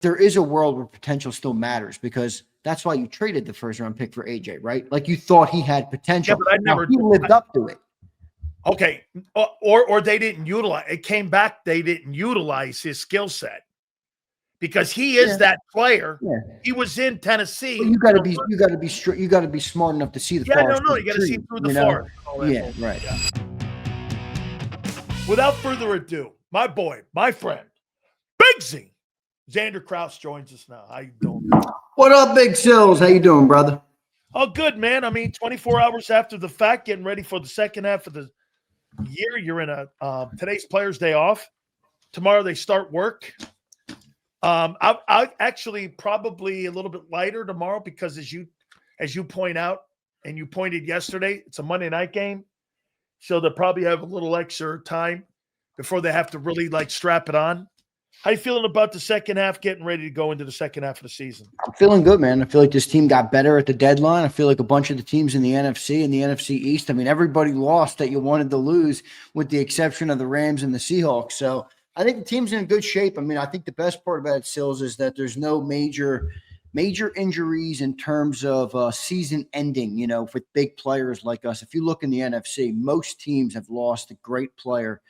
there is a world where potential still matters, because that's why you traded the first round pick for AJ, right? Like, you thought he had potential. Yeah, but he lived up to it. Okay. Or they didn't utilize it. Came back, they didn't utilize his skill set. Because he is that player. Yeah. He was in Tennessee. But you got to be smart enough to see the forest. You got to see through the forest. Yeah, right. Yeah. Without further ado, my boy, my friend, Big Z, Zander Krause joins us now. How you doing? What up, Big Sills? How you doing, brother? Oh, good, man. I mean, 24 hours after the fact, getting ready for the second half of the year. You're in today's Players' Day off. Tomorrow they start work. I actually probably a little bit lighter tomorrow, because as you point out, and you pointed yesterday, it's a Monday night game. So they'll probably have a little extra time before they have to really strap it on. How you feeling about the second half, getting ready to go into the second half of the season? I'm feeling good, man. I feel like this team got better at the deadline. I feel like a bunch of the teams in the NFC and the NFC East, I mean, everybody lost that you wanted to lose, with the exception of the Rams and the Seahawks. So I think the team's in good shape. I mean, I think the best part about it, Sills, is that there's no major injuries in terms of season ending, with big players like us. If you look in the NFC, most teams have lost a great player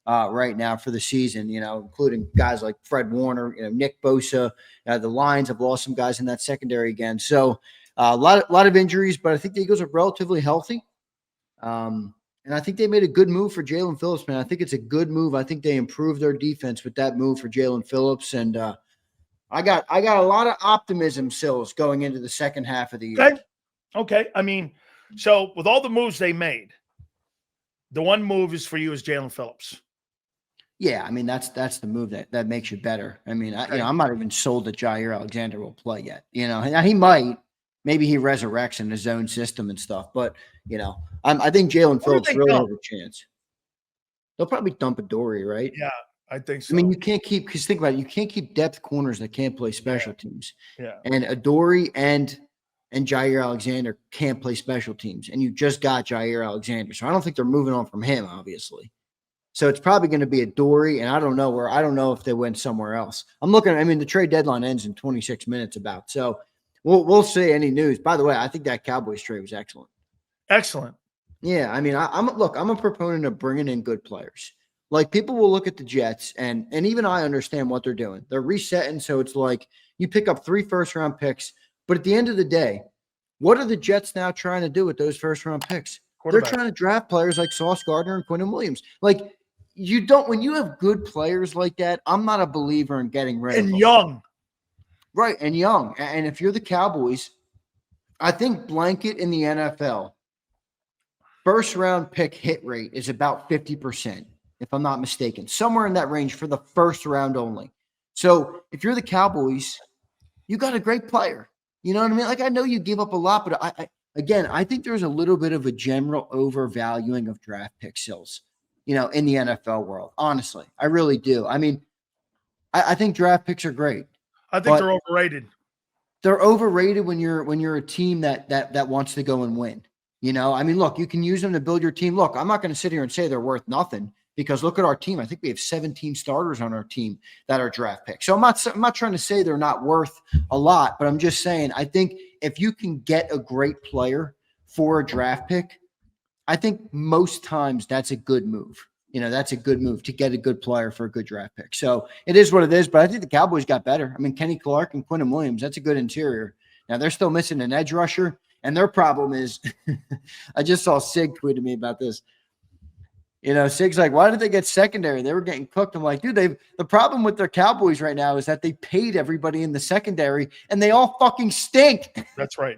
right now for the season, including guys like Fred Warner, Nick Bosa. The Lions have lost some guys in that secondary again. So a lot of injuries, but I think the Eagles are relatively healthy. And I think they made a good move for Jaelan Phillips, man. I think it's a good move. I think they improved their defense with that move for Jaelan Phillips. And I got a lot of optimism, Sills, going into the second half of the year. Okay. I mean, so with all the moves they made, the one move is for you is Jaelan Phillips. Yeah, I mean, that's the move that makes you better. I mean, I'm not even sold that Jair Alexander will play yet. Now he might. Maybe he resurrects in his own system and stuff. But, I think Jaelan Phillips really has a chance. They'll probably dump Adoree', right? Yeah, I think so. I mean, you can't keep – because think about it. You can't keep depth corners that can't play special teams. Yeah. And Adoree' and Jair Alexander can't play special teams. And you just got Jair Alexander. So I don't think they're moving on from him, obviously. So it's probably going to be Adoree', and I don't know if they went somewhere else. The trade deadline ends in 26 minutes about. So we'll see any news. By the way, I think that Cowboys trade was excellent. Excellent. Yeah, I mean, I'm a proponent of bringing in good players. Like, people will look at the Jets, and even I understand what they're doing. They're resetting, so it's like you pick up 3 first-round picks. But at the end of the day, what are the Jets now trying to do with those first-round picks? They're trying to draft players like Sauce Gardner and Quinnen Williams. Like, when you have good players like that, I'm not a believer in getting rid of them. And young. Right, and young. And if you're the Cowboys, I think blanket in the NFL, first-round pick hit rate is about 50%, if I'm not mistaken. Somewhere in that range for the first round only. So if you're the Cowboys, you got a great player. You know what I mean? Like, I know you give up a lot, but I think there's a little bit of a general overvaluing of draft pick sales, in the NFL world. Honestly, I really do. I mean, I think draft picks are great. I think they're overrated. They're overrated when you're a team that wants to go and win. I mean, look, you can use them to build your team. Look, I'm not going to sit here and say they're worth nothing, because look at our team. I think we have 17 starters on our team that are draft picks. So I'm not trying to say they're not worth a lot, but I'm just saying, I think if you can get a great player for a draft pick, I think most times that's a good move. That's a good move to get a good player for a good draft pick. So it is what it is, but I think the Cowboys got better. I mean, Kenny Clark and Quinnen Williams, that's a good interior. Now, they're still missing an edge rusher, and their problem is I just saw Sig tweeted me about this. Sig's like, why did they get secondary? They were getting cooked. I'm like, dude, the problem with their Cowboys right now is that they paid everybody in the secondary, and they all fucking stink. That's right.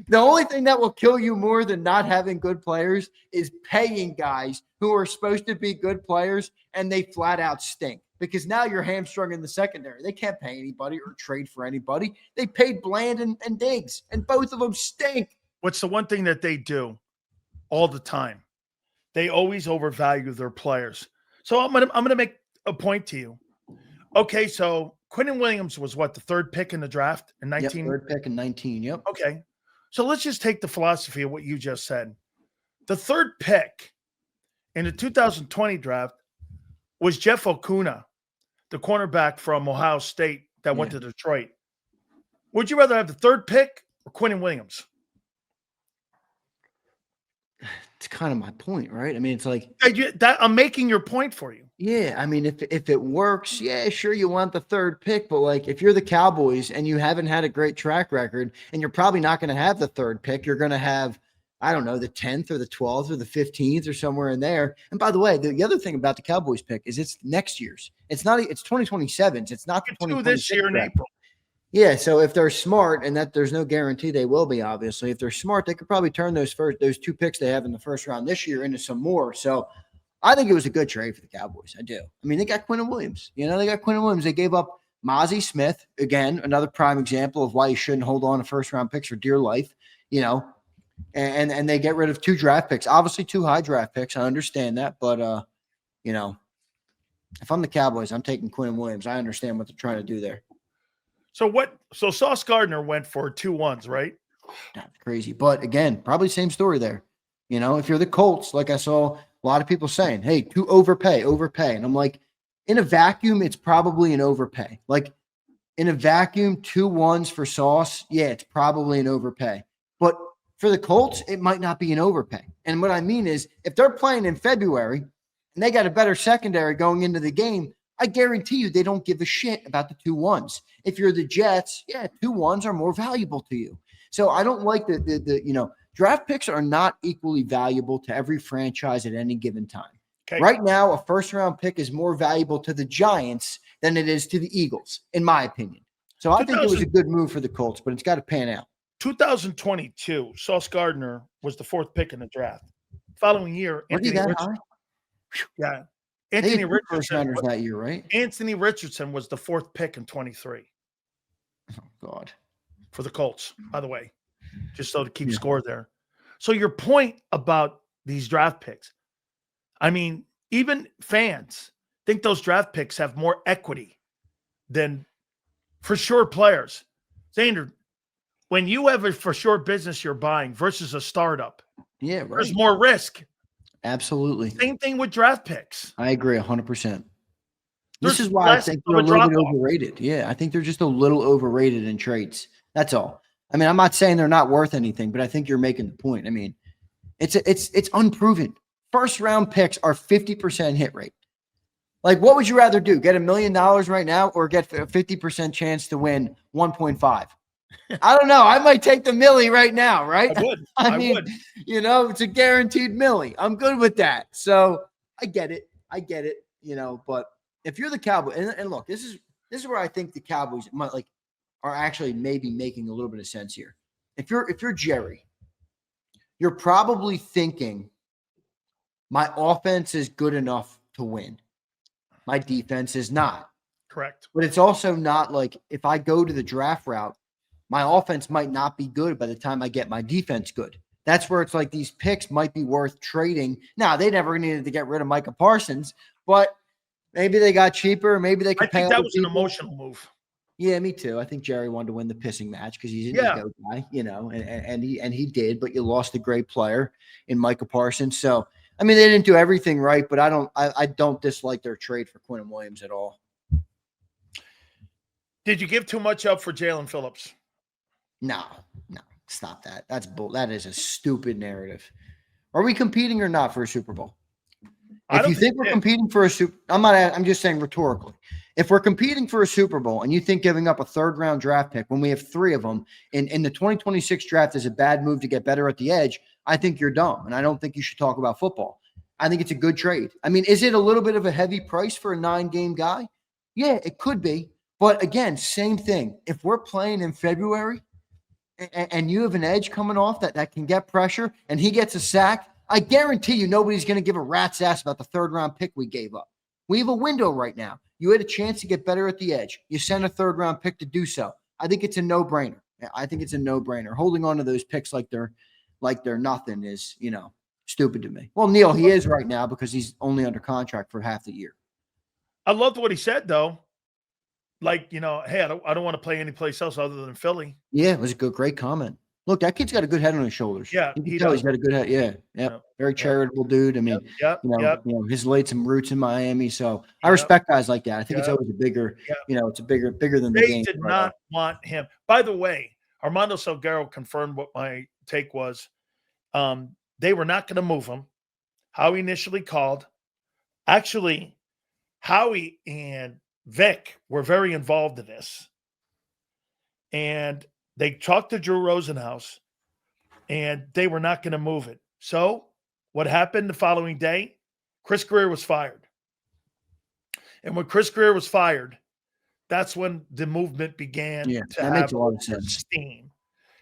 The only thing that will kill you more than not having good players is paying guys who are supposed to be good players, and they flat out stink, because now you're hamstrung in the secondary. They can't pay anybody or trade for anybody. They paid Bland and Diggs, and both of them stink. What's the one thing that they do all the time? They always overvalue their players. So I'm gonna make a point to you. Okay, so Quinnen Williams was what, the 3rd pick in the draft in 19? Yep, 3rd pick in 19, yep. Okay. So let's just take the philosophy of what you just said. The 3rd pick in the 2020 draft was Jeff Okudah, the cornerback from Ohio State, that went to Detroit. Would you rather have the third pick or Quinnen Williams? It's kind of my point, right? I mean, it's like I'm making your point for you. yeah, I mean, if it works, yeah, sure, you want the third pick, but like if you're the Cowboys and you haven't had a great track record, and you're probably not going to have the third pick, you're going to have, I don't know, the 10th or the 12th or the 15th or somewhere in there. And by the way, the other thing about the Cowboys pick is it's next year's. It's 2027's. It's not the 2026 this year in April. Yeah, so if they're smart, and that there's no guarantee they will be, obviously, if they're smart, they could probably turn those two picks they have in the first round this year into some more. So I think it was a good trade for the Cowboys. I do. I mean, they got Quinnen Williams. They got Quinnen Williams. They gave up Mozzie Smith, again, another prime example of why you shouldn't hold on to first round picks for dear life. And they get rid of 2 draft picks, obviously 2 high draft picks. I understand that, but if I'm the Cowboys, I'm taking Quinnen Williams. I understand what they're trying to do there. So Sauce Gardner went for 2 1s, right? That's crazy. But again, probably same story there. If you're the Colts, like I saw a lot of people saying, hey, to overpay. And I'm like, in a vacuum, it's probably an overpay. Like in a vacuum, 2 1s for Sauce, yeah, it's probably an overpay. But for the Colts, it might not be an overpay. And what I mean is, if they're playing in February and they got a better secondary going into the game, I guarantee you they don't give a shit about the 2 1s. If you're the Jets, yeah, 2 1s are more valuable to you. So I don't like the draft picks are not equally valuable to every franchise at any given time. Okay. Right now, a first-round pick is more valuable to the Giants than it is to the Eagles, in my opinion. So I think it was a good move for the Colts, but it's got to pan out. 2022, Sauce Gardner was the 4th pick in the draft. Following year, Anthony Richardson. Yeah. Anthony Richardson was that year, right? Anthony Richardson was the 4th pick in 23. Oh, God. For the Colts, by the way, just so to keep score there. So your point about these draft picks, I mean, even fans think those draft picks have more equity than for sure players. Zander, when you have a for sure business you're buying versus a startup, there's more risk. Absolutely. Same thing with draft picks. I agree 100%. This is why I think they're a little bit overrated. Yeah, I think they're just a little overrated in trades. That's all. I mean, I'm not saying they're not worth anything, but I think you're making the point. I mean, it's unproven. First round picks are 50% hit rate. Like, what would you rather do? Get $1 million right now or get a 50% chance to win 1.5? I don't know. I might take the milli right now, right? I would. I mean, it's a guaranteed milli. I'm good with that. So I get it. But if you're the Cowboys, and look, this is where I think the Cowboys are actually maybe making a little bit of sense here. If you're Jerry, you're probably thinking, my offense is good enough to win. My defense is not. Correct. But it's also not like if I go to the draft route, my offense might not be good by the time I get my defense good. That's where it's like these picks might be worth trading. Now, they never needed to get rid of Micah Parsons, but maybe they got cheaper. Maybe they could pay. I think that was an emotional move. Yeah, me too. I think Jerry wanted to win the pissing match because he's an ego guy, and he did. But you lost a great player in Micah Parsons. So I mean, they didn't do everything right, but I don't dislike their trade for Quinnen Williams at all. Did you give too much up for Jaelan Phillips? No, stop that. That is a stupid narrative. Are we competing or not for a Super Bowl? If you think we're competing for a Super, I'm just saying rhetorically. If we're competing for a Super Bowl and you think giving up a 3rd round draft pick when we have 3 of them in the 2026 draft is a bad move to get better at the edge, I think you're dumb. And I don't think you should talk about football. I think it's a good trade. I mean, is it a little bit of a heavy price for a 9-game guy? Yeah, it could be. But again, same thing. If we're playing in February and you have an edge coming off that can get pressure and he gets a sack, I guarantee you nobody's going to give a rat's ass about the 3rd round pick we gave up. We have a window right now. You had a chance to get better at the edge. You sent a 3rd round pick to do so. I think it's a no-brainer. Holding on to those picks like they're nothing is, stupid to me. Well, Neil, he is right now because he's only under contract for half the year. I loved what he said, though. Like, hey, I don't want to play any place else other than Philly. Yeah, it was a great comment. Look, that kid's got a good head on his shoulders. Yeah, You can he tell does. he's got a good head. Yeah, Yeah, very charitable dude. I mean, Yep. he's laid some roots in Miami, so I Yep. respect guys like that. I think it's Yep. always a bigger, Yep. it's a bigger than the They game. did not want him. By the way, Armando Salguero confirmed what my take was. They were not going to move him. Howie initially called. Actually, Howie and Vic were very involved in this. And they talked to Drew Rosenhaus, and they were not going to move it. So what happened the following day? Chris Greer was fired. And when Chris Greer was fired, that's when the movement began to that have makes a lot of sense. steam.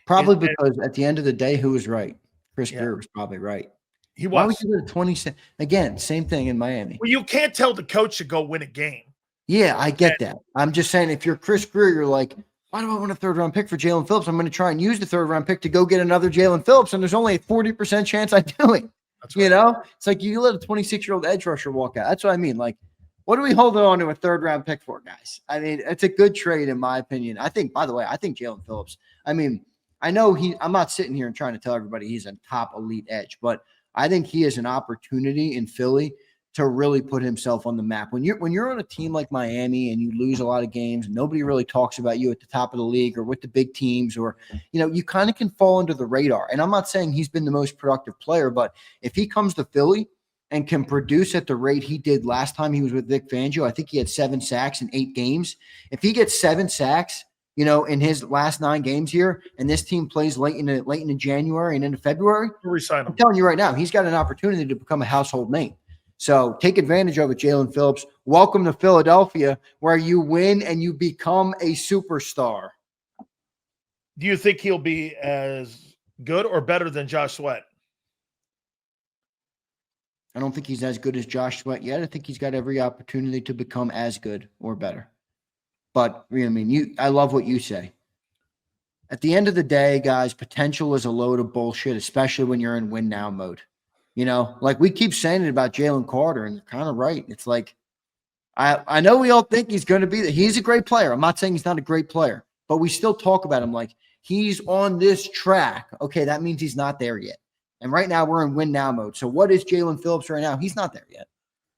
Probably because at the end of the day, who was right? Chris Greer was probably right. He was. Why would you go to 20 again? Same thing in Miami. Well, you can't tell the coach to go win a game. Yeah, I get that. I'm just saying, if you're Chris Greer, you're like, why do I want a third-round pick for Jaelan Phillips? I'm going to try and use the third-round pick to go get another Jaelan Phillips, and there's only a 40% chance I do it. That's right. It's like you let a 26-year-old edge rusher walk out. That's what I mean. Like, what are we holding on to a third-round pick for, guys? I mean, it's a good trade in my opinion. I think, by the way, Jaelan Phillips, I mean, I know I'm not sitting here and trying to tell everybody he's a top elite edge, but I think he has an opportunity in Philly to really put himself on the map. When you're on a team like Miami and you lose a lot of games, nobody really talks about you at the top of the league or with the big teams, or, you kind of can fall under the radar. And I'm not saying he's been the most productive player, but if he comes to Philly and can produce at the rate he did last time he was with Vic Fangio, I think he had 7 sacks in 8 games. If he gets 7 sacks, in his last 9 games here, and this team plays late into January and into February, I'm telling you right now, he's got an opportunity to become a household name. So take advantage of it, Jaelan Phillips. Welcome to Philadelphia, where you win and you become a superstar. Do you think he'll be as good or better than Josh Sweat? I don't think he's as good as Josh Sweat yet. I think he's got every opportunity to become as good or better. But I love what you say. At the end of the day, guys, potential is a load of bullshit, especially when you're in win now mode. Like we keep saying it about Jalen Carter, and you're kind of right. It's like, I know we all think he's going to be he's a great player. I'm not saying he's not a great player, but we still talk about him like he's on this track. Okay, that means he's not there yet. And right now we're in win now mode. So what is Jaelan Phillips right now? He's not there yet.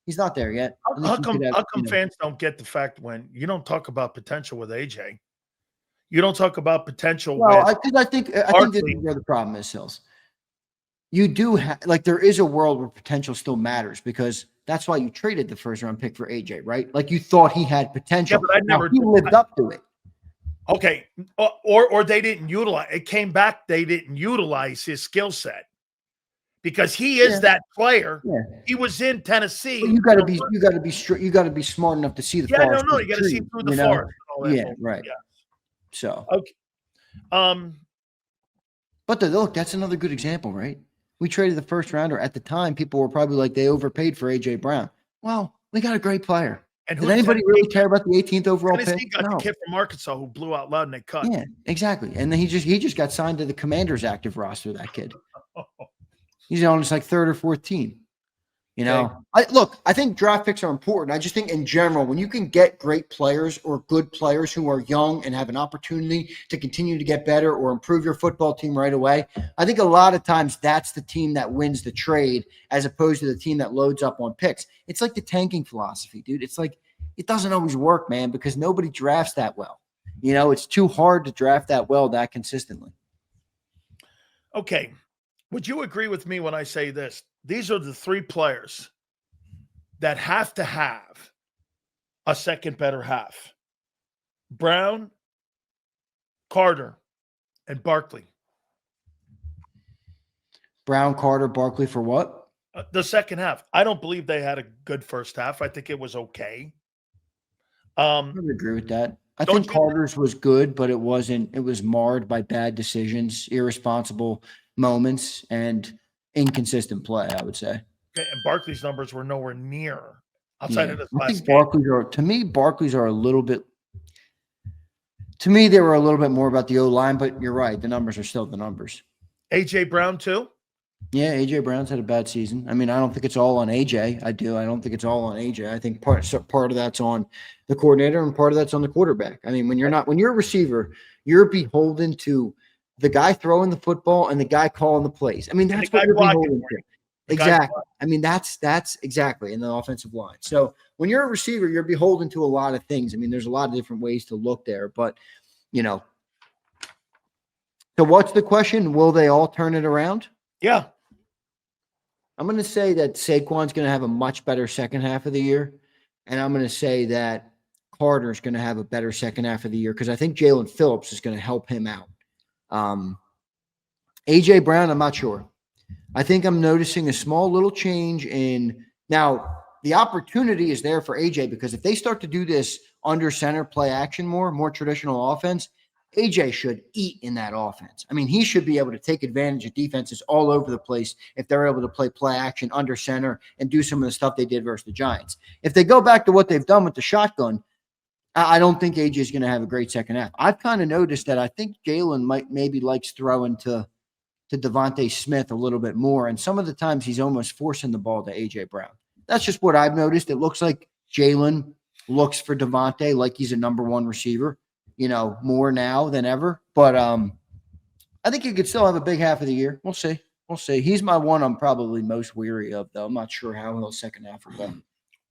He's not there yet. How come fans don't get the fact when you don't talk about potential with AJ? You don't talk about potential with I think this is where the problem is, Hills. You do there is a world where potential still matters, because that's why you traded the first-round pick for AJ, right? Like you thought he had potential. Yeah, but he lived up to it. Okay, or they didn't utilize. It came back. They didn't utilize his skill set. Because he is that player. Yeah. He was in Tennessee. But you got to be smart enough to see the forest. You got to see through the forest. Right. Yeah. So okay. But look, that's another good example, right? We traded the first rounder. At the time, people were probably like they overpaid for AJ Brown. Well, we got a great player. And did anybody really care about the 18th overall pick? Tennessee got the kid from Arkansas who blew out loud and they cut. Yeah, exactly. And then he just got signed to the Commanders active roster. That kid. He's on his 3rd or 4th team. I think draft picks are important. I just think in general, when you can get great players or good players who are young and have an opportunity to continue to get better or improve your football team right away, I think a lot of times that's the team that wins the trade as opposed to the team that loads up on picks. It's like the tanking philosophy, dude. It's like it doesn't always work, man, because nobody drafts that well. It's too hard to draft that well that consistently. Okay. Would you agree with me when I say this? These are the 3 players that have to have a second better half. Brown, Carter, and Barkley. Brown, Carter, Barkley for what? The second half. I don't believe they had a good first half. I think it was okay. I would agree with that. I think Carter's was good, but it wasn't. It was marred by bad decisions, irresponsible moments, and inconsistent play, I would say. Okay, and Barkley's numbers were nowhere near outside of this last I think Barkley's are a little bit. To me, they were a little bit more about the O-line, but you're right. The numbers are still the numbers. AJ Brown too? Yeah, AJ Brown's had a bad season. I mean, I don't think it's all on AJ. I don't think it's all on AJ. I think part of that's on the coordinator and part of that's on the quarterback. I mean, when you're a receiver, you're beholden to the guy throwing the football and the guy calling the plays. I mean, that's what you're beholden to. Exactly. I mean, that's exactly in the offensive line. So when you're a receiver, you're beholden to a lot of things. I mean, there's a lot of different ways to look there, but so what's the question? Will they all turn it around? Yeah. I'm going to say that Saquon's going to have a much better second half of the year. And I'm going to say that Carter's going to have a better second half of the year because I think Jaelan Phillips is going to help him out. A.J. Brown, I'm not sure. I think I'm noticing a small little change in – now, the opportunity is there for A.J. because if they start to do this under center play action more traditional offense, A.J. should eat in that offense. I mean, he should be able to take advantage of defenses all over the place if they're able to play action under center and do some of the stuff they did versus the Giants. If they go back to what they've done with the shotgun, I don't think A.J. is going to have a great second half. I've kind of noticed that I think Jalen maybe likes throwing to Devontae Smith a little bit more, and some of the times he's almost forcing the ball to A.J. Brown. That's just what I've noticed. It looks like Jalen looks for Devontae like he's a number one receiver, more now than ever. But I think he could still have a big half of the year. We'll see. He's my one I'm probably most weary of, though. I'm not sure how he'll second half will go.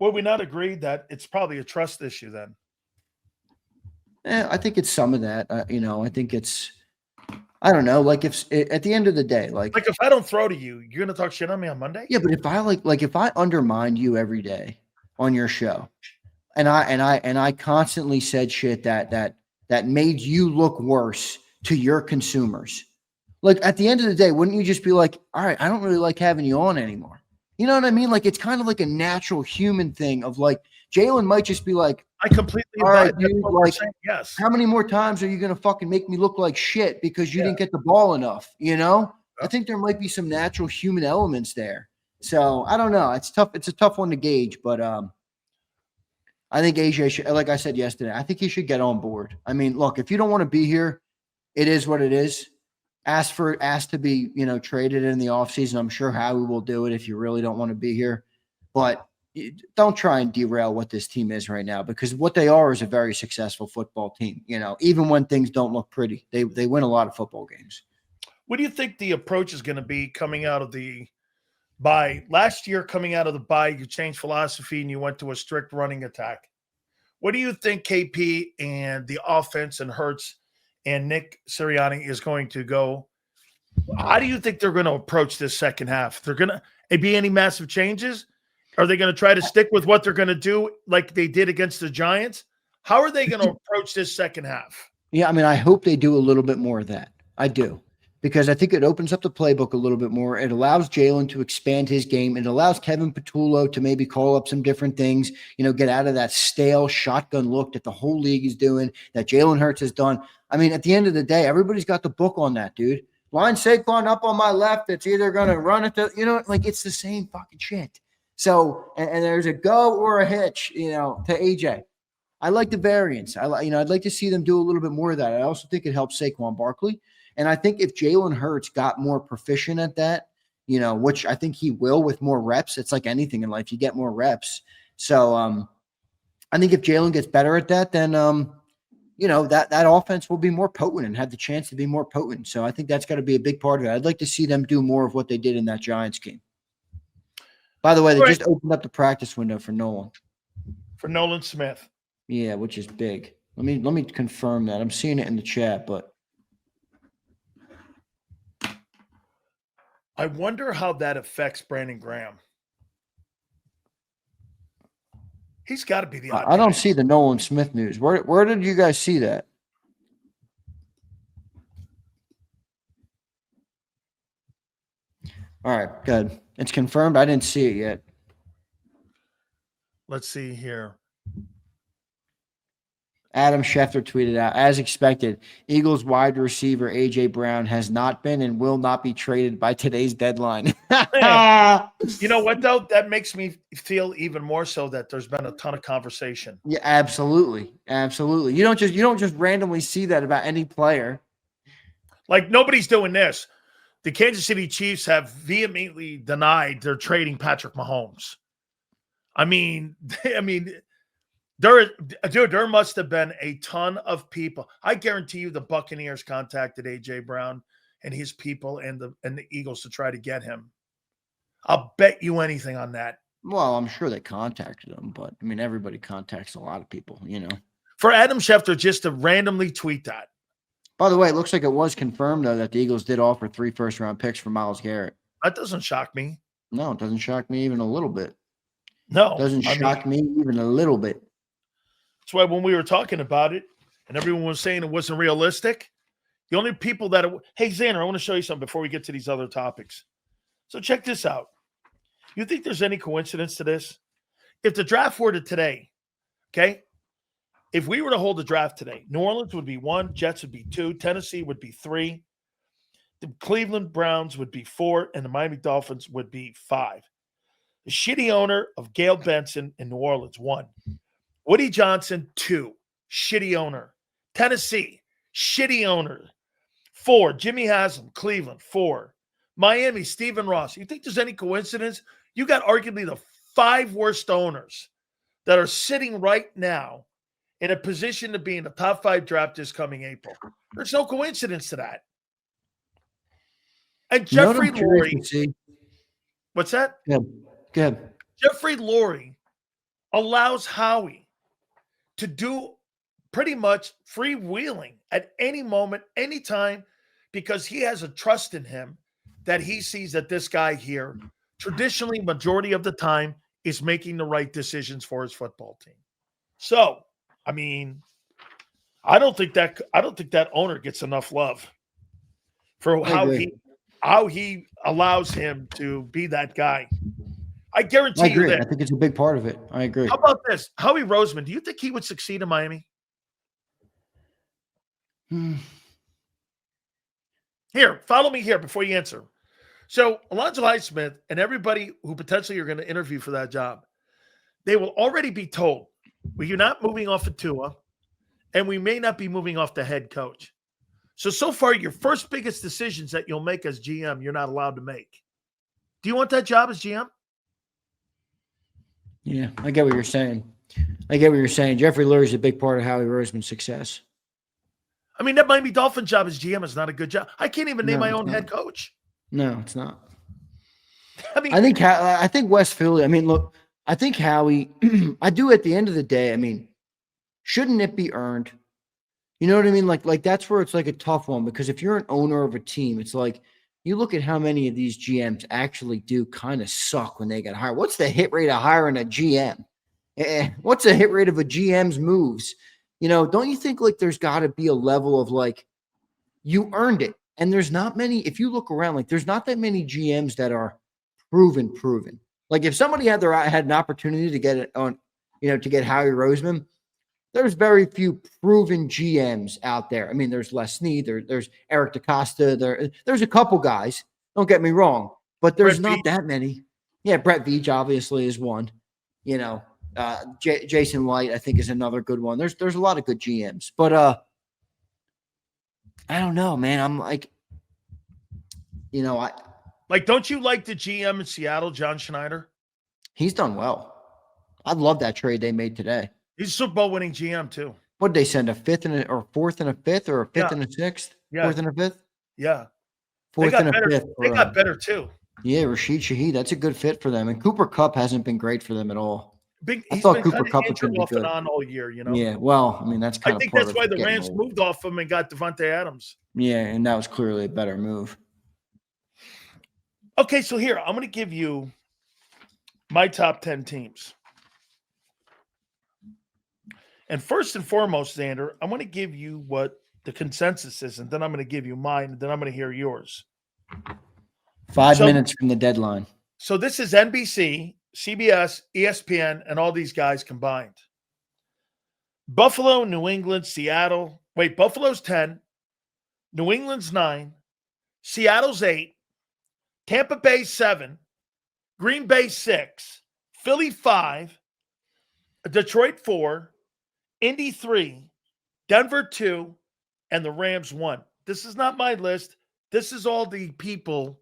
Will we not agree that it's probably a trust issue then? I think it's some of that. I think it's – I don't know. Like if at the end of the day, like if I don't throw to you, you're gonna talk shit on me on Monday. Yeah, but if I if I undermine you every day on your show, and I constantly said shit that made you look worse to your consumers, like at the end of the day, wouldn't you just be like, all right, I don't really like having you on anymore? You know what I mean? Like it's kind of like a natural human thing of like Jalen might just be like, I completely all right, dude, like, yes. How many more times are you going to fucking make me look like shit because you didn't get the ball enough? I think there might be some natural human elements there. So I don't know. It's tough. It's a tough one to gauge, but I think AJ should, like I said yesterday, I think he should get on board. I mean, look, if you don't want to be here, it is what it is. Ask to be, traded in the offseason. I'm sure Howie will do it if you really don't want to be here. But don't try and derail what this team is right now because what they are is a very successful football team. Even when things don't look pretty, they win a lot of football games. What do you think the approach is going to be coming out of the bye? Last year, coming out of the bye, you changed philosophy and you went to a strict running attack. What do you think KP and the offense and Hurts and Nick Sirianni is going to go? How do you think they're going to approach this second half? They're going to be any massive changes? Are they going to try to stick with what they're going to do like they did against the Giants? How are they going to approach this second half? Yeah, I mean, I hope they do a little bit more of that. I do. Because I think it opens up the playbook a little bit more. It allows Jalen to expand his game. It allows Kevin Patullo to maybe call up some different things, get out of that stale shotgun look that the whole league is doing, that Jalen Hurts has done. I mean, at the end of the day, everybody's got the book on that, dude. Line Saquon up on my left. It's either going to run it to, it's the same fucking shit. So, and there's a go or a hitch, to AJ. I like the variance. I'd like to see them do a little bit more of that. I also think it helps Saquon Barkley. And I think if Jalen Hurts got more proficient at that, which I think he will with more reps, it's like anything in life, you get more reps. So I think if Jalen gets better at that, then, that offense will be more potent and have the chance to be more potent. So I think that's got to be a big part of it. I'd like to see them do more of what they did in that Giants game. By the way, they just opened up the practice window for Nolan. For Nolan Smith. Yeah, which is big. Let me confirm that. I'm seeing it in the chat, but I wonder how that affects Brandon Graham. He's got to be the odd I don't see the Nolan Smith news. Where did you guys see that? All right, good. It's confirmed. I didn't see it yet. Let's see here. Adam Schefter tweeted out, as expected, Eagles wide receiver A.J. Brown has not been and will not be traded by today's deadline. You know what, though? That makes me feel even more so that there's been a ton of conversation. Yeah, absolutely. Absolutely. You don't just randomly see that about any player. Like, nobody's doing this. The Kansas City Chiefs have vehemently denied they're trading Patrick Mahomes. I mean, There must have been a ton of people. I guarantee you the Buccaneers contacted A.J. Brown and his people and the Eagles to try to get him. I'll bet you anything on that. Well, I'm sure they contacted him, but I mean, everybody contacts a lot of people, For Adam Schefter just to randomly tweet that. By the way, it looks like it was confirmed, though, that the Eagles did offer 3 first-round picks for Myles Garrett. That doesn't shock me. No, it doesn't shock me even a little bit. No. It doesn't shock me even a little bit. That's why when we were talking about it and everyone was saying it wasn't realistic, the only people that hey, Zander, I want to show you something before we get to these other topics. So check this out. You think there's any coincidence to this? If the draft were to today, okay, if we were to hold the draft today, New Orleans would be 1, Jets would be 2, Tennessee would be 3, the Cleveland Browns would be 4, and the Miami Dolphins would be 5. The shitty owner of Gail Benson in New Orleans, 1. Woody Johnson, 2. Shitty owner. Tennessee, shitty owner. 4. Jimmy Haslam, Cleveland, 4. Miami, Stephen Ross. You think there's any coincidence? You got arguably the 5 worst owners that are sitting right now in a position to be in the top 5 draft this coming April. There's no coincidence to that. And Jeffrey Lurie. What's that? Good. Jeffrey Lurie allows Howie to do pretty much freewheeling at any moment, anytime, because he has a trust in him that he sees that this guy here, traditionally, majority of the time, is making the right decisions for his football team. So, I mean, I don't think that owner gets enough love for how he allows him to be that guy. I guarantee you that. I think it's a big part of it. I agree. How about this? Howie Roseman, do you think he would succeed in Miami? Here, follow me here before you answer. So, Alonzo Highsmith and everybody who potentially you're going to interview for that job, they will already be told, well, you're not moving off of Tua, and we may not be moving off the head coach. So far, your first biggest decisions that you'll make as GM, you're not allowed to make. Do you want that job as GM? Yeah, I get what you're saying. Jeffrey Lurie is a big part of Howie Roseman's success. I mean, that Miami Dolphin job as GM is not a good job. I can't even name my own head coach. No, it's not. I mean, I think West Philly. I mean, look, I think Howie. I do at the end of the day. I mean, shouldn't it be earned? You know what I mean? Like that's where it's like a tough one, because if you're an owner of a team, it's like you look at how many of these GMs actually do kind of suck when they get hired. What's the hit rate of hiring a GM? What's the hit rate of a GM's moves? Don't you think like there's got to be a level of like you earned it? And there's not many. If you look around, like there's not that many GMs that are proven. Like if somebody had an opportunity to get it on, to get Howie Roseman, there's very few proven GMs out there. I mean, there's Les Snead, there's Eric DaCosta, there's a couple guys. Don't get me wrong, but there's not that many. Yeah, Brett Veach obviously is one. Jason Light I think is another good one. There's a lot of good GMs, but I don't know, man. I'm like, don't you like the GM in Seattle, John Schneider? He's done well. I love that trade they made today. He's a Super Bowl winning GM too. What did they send, a 5th and or 4th and a 5th, or a 5th and a 6th? Yeah. 4th and a 5th? Yeah. 4th and a 5th. They got better too. Yeah, Rashid Shaheed. That's a good fit for them. And Cooper Kupp hasn't been great for them at all. I thought Cooper Kupp was going to be good. On all year, Yeah, well, I mean, that's kind of. I think that's why the Rams moved off him and got Devontae Adams. Yeah, and that was clearly a better move. Okay, so here I'm going to give you my top 10 teams. And first and foremost, Zander, I'm going to give you what the consensus is, and then I'm going to give you mine, and then I'm going to hear yours. 5 minutes from the deadline. So this is NBC, CBS, ESPN, and all these guys combined. Buffalo, New England, Seattle. Wait, Buffalo's 10. New England's 9. Seattle's 8. Tampa Bay 7. Green Bay 6. Philly 5. Detroit 4. Indy 3, Denver 2, and the Rams 1. This is not my list. This is all the people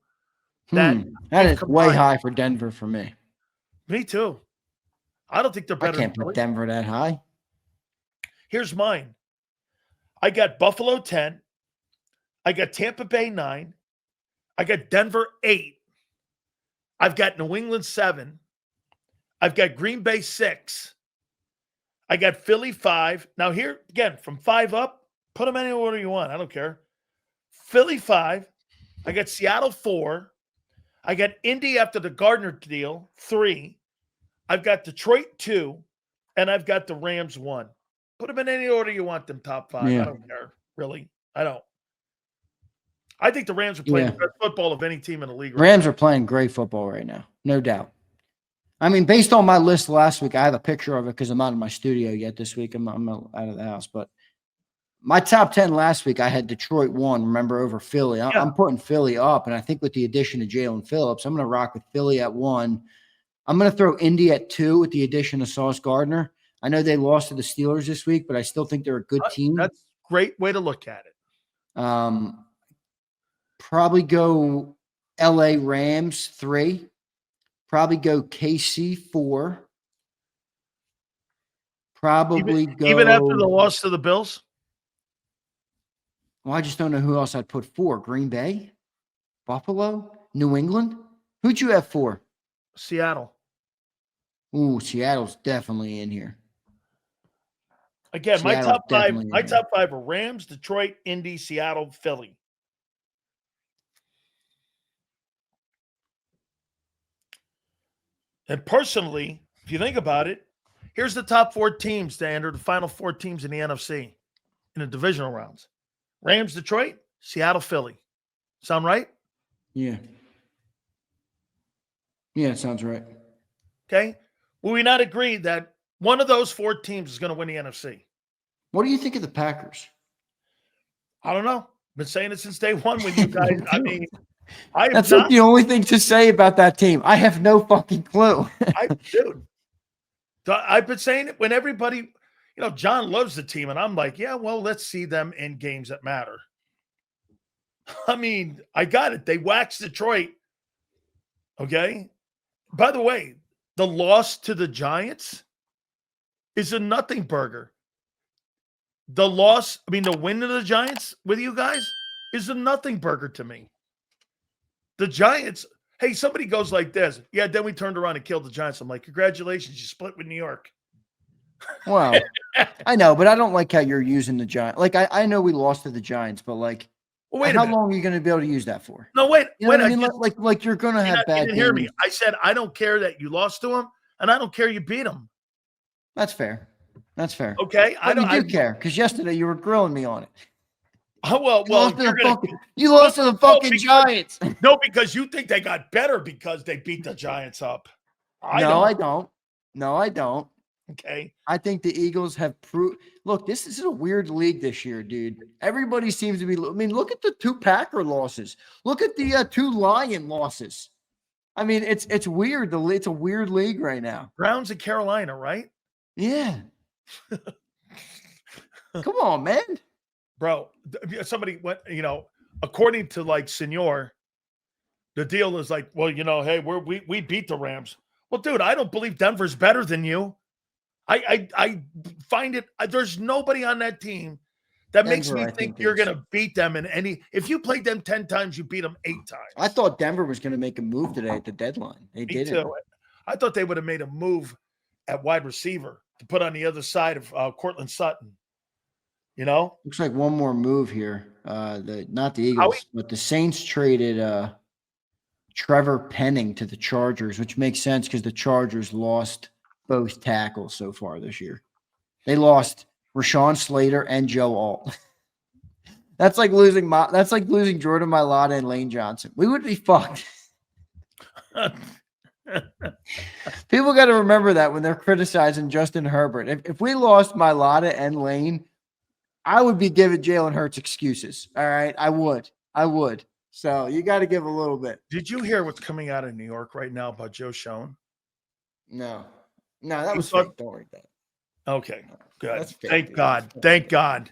that is way high for Denver for me. Me too. I don't think they're better. I can't put Denver that high. Here's mine. I got Buffalo 10. I got Tampa Bay 9. I got Denver 8. I've got New England 7. I've got Green Bay 6. I got Philly 5. Now here, again, from 5 up, put them any order you want. I don't care. Philly 5. I got Seattle 4. I got Indy after the Gardner deal 3. I've got Detroit 2. And I've got the Rams 1. Put them in any order you want them top 5. Yeah. I don't care. Really. I don't. I think the Rams are playing the best football of any team in the league. Rams are playing great football right now. No doubt. I mean, based on my list last week, I have a picture of it because I'm not in my studio yet this week. I'm out of the house. But my top 10 last week, I had Detroit 1, remember, over Philly. I'm putting Philly up, and I think with the addition of Jaelan Phillips, I'm going to rock with Philly at 1. I'm going to throw Indy at 2 with the addition of Sauce Gardner. I know they lost to the Steelers this week, but I still think they're a good team. That's a great way to look at it. Probably go LA Rams 3. Probably go KC 4. Probably even after the loss to the Bills? Well, I just don't know who else I'd put 4. Green Bay? Buffalo? New England? Who'd you have 4? Seattle. Ooh, Seattle's definitely in here. Again, my top 5 are Rams, Detroit, Indy, Seattle, Philly. And personally, if you think about it, here's the top 4 teams to enter the final 4 teams in the NFC in the divisional rounds. Rams, Detroit, Seattle, Philly. Sound right? Yeah. Yeah, it sounds right. Okay. Will we not agree that one of those 4 teams is going to win the NFC? What do you think of the Packers? I don't know. Been saying it since day one with you guys. I mean, that's like the only thing to say about that team. I have no fucking clue. Dude, I've been saying it when everybody, John loves the team, and I'm like, yeah, well, let's see them in games that matter. I mean, I got it. They waxed Detroit. Okay. By the way, the loss to the Giants is a nothing burger. The win to the Giants with you guys is a nothing burger to me. The Giants, hey, somebody goes like this. Yeah, then we turned around and killed the Giants. I'm like, congratulations, you split with New York. Well, I know, but I don't like how you're using the Giants. Like, I know we lost to the Giants, but like, how long are you going to be able to use that for? No, wait. I mean? Like you're going to have bad games. You didn't hear me. I said, I don't care that you lost to them, and I don't care you beat them. That's fair. That's fair. Okay. I do care because yesterday you were grilling me on it. Oh, well, you lost to the fucking Giants. No, because you think they got better because they beat the Giants up. I don't. Okay. I think the Eagles have proved. Look, this is a weird league this year, dude. Everybody seems to be. I mean, look at the 2 Packer losses. Look at the 2 Lion losses. I mean, it's weird. It's a weird league right now. Browns and Carolina, right? Yeah. Come on, man. Bro, somebody went, according to like Senor, the deal is like, well, hey, we beat the Rams. Well, dude, I don't believe Denver's better than you. I find it, there's nobody on that team that makes me think you're going to beat them in any. If you played them 10 times, you beat them 8 times. I thought Denver was going to make a move today at the deadline. They didn't. I thought they would have made a move at wide receiver to put on the other side of Cortland Sutton. Looks like one more move here. Not the Eagles, but the Saints traded Trevor Penning to the Chargers, which makes sense because the Chargers lost both tackles so far this year. They lost Rashawn Slater and Joe Alt. That's like losing Jordan Mailata and Lane Johnson. We would be fucked. People got to remember that when they're criticizing Justin Herbert. If we lost Mailata and Lane, I would be giving Jalen Hurts excuses. All right. I would. So you got to give a little bit. Did you hear what's coming out of New York right now about Joe Schoen? No, that was fake. Don't worry about it. Okay. Good. Fake, Thank God. Thank God.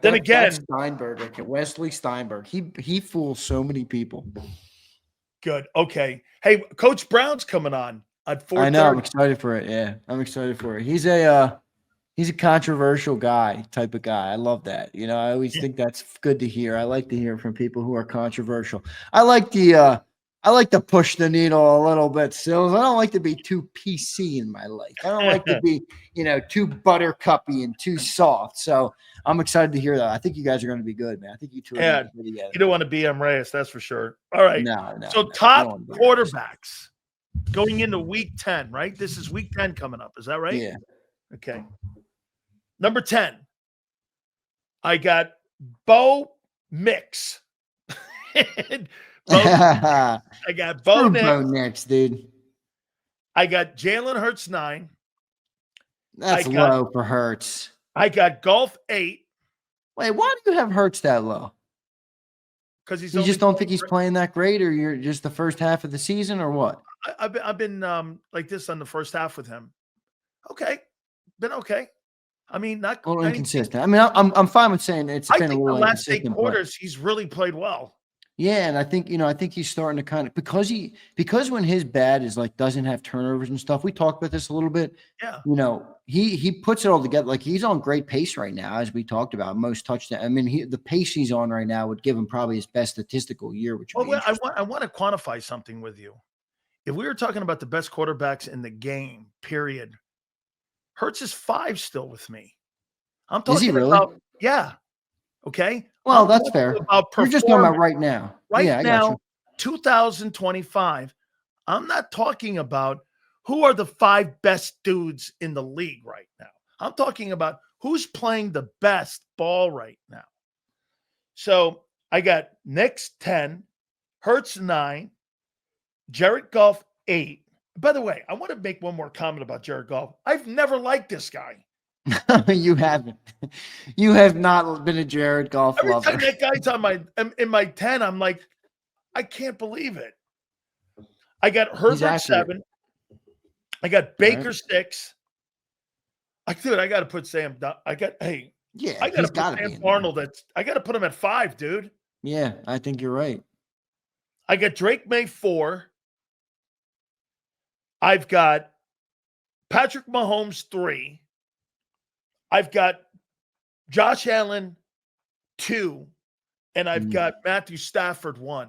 Then again, that's Steinberg, Wesley Steinberg. He fools so many people. Good. Okay. Hey, Coach Brown's coming on at 4:30. I know. I'm excited for it. Yeah, I'm excited for it. He's a He's a controversial guy, type of guy. I love that. I always think that's good to hear. I like to hear from people who are controversial. I like to push the needle a little bit, Sills. I don't like to be too PC in my life. I don't like to be, too buttercuppy and too soft. So I'm excited to hear that. I think you guys are going to be good, man. I think you two are going to be good together. You don't want to be Reyes, that's for sure. All right. No. So top quarterbacks going into week 10, right? This is week 10 coming up. Is that right? Yeah. Okay. Number 10, I got Bo Mix. I got Bo Nix, dude. I got Jalen Hurts 9. That's low for Hurts. I got Golf 8. Wait, why do you have Hurts that low? Because you just don't think he's playing that great, or you're just the first half of the season, or what? I've been like this on the first half with him. Okay, been okay. I mean, not a little inconsistent. I mean, I'm fine with saying it's been a little the last 8 inconsistent. quarters, he's really played well. Yeah, and I think he's starting to kind of because when his bad is like doesn't have turnovers and stuff. We talked about this a little bit. Yeah. He puts it all together. Like he's on great pace right now, as we talked about. Most touchdowns. I mean, the pace he's on right now would give him probably his best statistical year. Which I want to quantify something with you. If we were talking about the best quarterbacks in the game, period, Hurts is 5 still with me. I'm talking is he really? about okay. Well, that's fair. We're just talking about right now. Right now, 2025. I'm not talking about who are the 5 best dudes in the league right now. I'm talking about who's playing the best ball right now. So I got Knicks 10, Hurts 9, Jared Goff 8. By the way, I want to make one more comment about Jared Goff. I've never liked this guy. You haven't. You have not been a Jared Goff lover. Every time that guy's in my 10, I'm like, I can't believe it. I got Herbert 7. I got Baker 6. I got to put Sam. I got to put Sam Darnold. I got to put him at 5, dude. Yeah, I think you're right. I got Drake May 4. I've got Patrick Mahomes 3. I've got Josh Allen 2, and I've got Matthew Stafford 1.